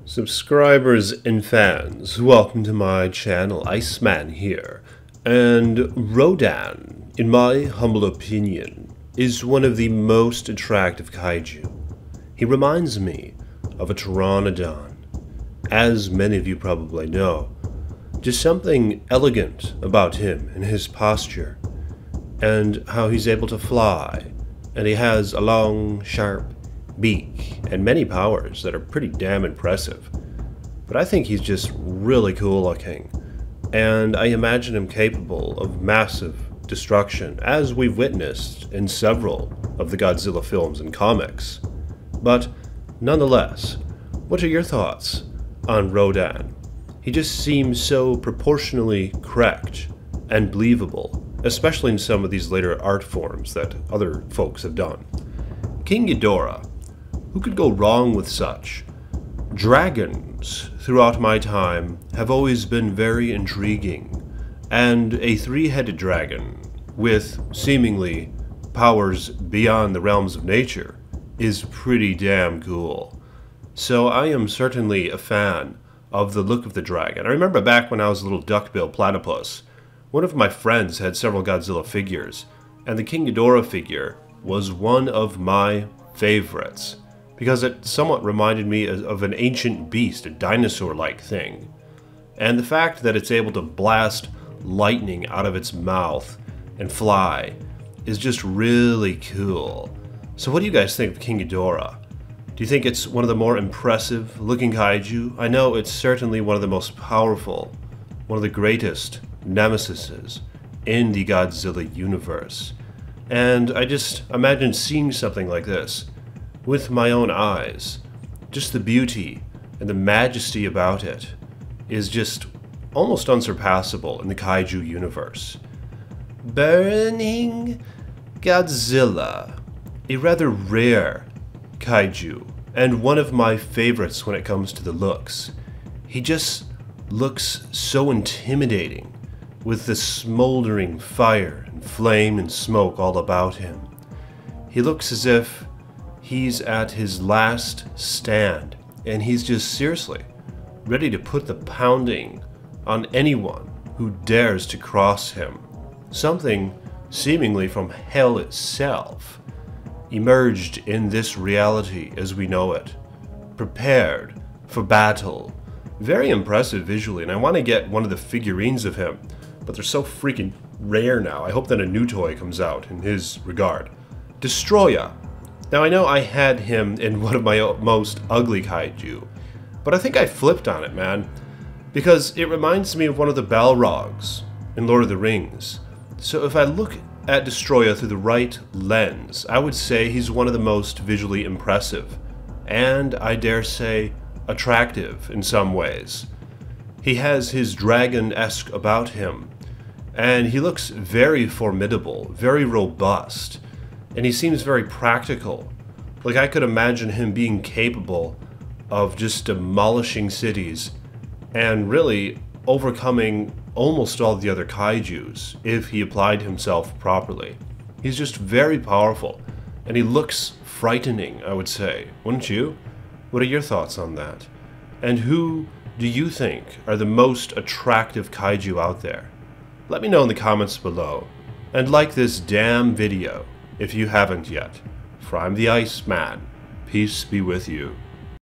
Subscribers and fans, welcome to my channel. Iceman here. And Rodan, in my humble opinion, is one of the most attractive kaiju. He reminds me of a pteranodon. As many of you probably know, just something elegant about him and his posture, and how he's able to fly, and he has a long, sharp beak, and many powers that are pretty damn impressive. But I think he's just really cool looking, and I imagine him capable of massive destruction, as we've witnessed in several of the Godzilla films and comics. But nonetheless, what are your thoughts on Rodan? He just seems so proportionally correct and believable, especially in some of these later art forms that other folks have done. King Ghidorah. Who could go wrong with such? Dragons, throughout my time, have always been very intriguing, and a three-headed dragon, with seemingly powers beyond the realms of nature, is pretty damn cool. So I am certainly a fan of the look of the dragon. I remember back when I was a little duckbill platypus, one of my friends had several Godzilla figures, and the King Ghidorah figure was one of my favorites, because it somewhat reminded me of an ancient beast, a dinosaur-like thing. And the fact that it's able to blast lightning out of its mouth and fly is just really cool. So what do you guys think of King Ghidorah? Do you think it's one of the more impressive looking kaiju? I know it's certainly one of the most powerful, one of the greatest nemesises in the Godzilla universe. And I just imagine seeing something like this with my own eyes. Just the beauty and the majesty about it is just almost unsurpassable in the kaiju universe. Burning Godzilla, a rather rare kaiju, and one of my favorites when it comes to the looks. He just looks so intimidating, with the smoldering fire and flame and smoke all about him. He looks as if he's at his last stand, and he's just seriously ready to put the pounding on anyone who dares to cross him. Something seemingly from hell itself emerged in this reality as we know it, prepared for battle. Very impressive visually, and I want to get one of the figurines of him, but they're so freaking rare now. I hope that a new toy comes out in his regard. Destroya. Now I know I had him in one of my most ugly kaiju, but I think I flipped on it, man, because it reminds me of one of the Balrogs in Lord of the Rings. So if I look at Destroya through the right lens, I would say he's one of the most visually impressive, and I dare say attractive in some ways. He has his dragon-esque about him, and he looks very formidable, very robust, and he seems very practical. Like I could imagine him being capable of just demolishing cities and really overcoming almost all the other kaijus if he applied himself properly. He's just very powerful, and he looks frightening, I would say. Wouldn't you? What are your thoughts on that? And who do you think are the most attractive kaiju out there? Let me know in the comments below, and like this damn video if you haven't yet. For I'm the Iceman. Peace be with you.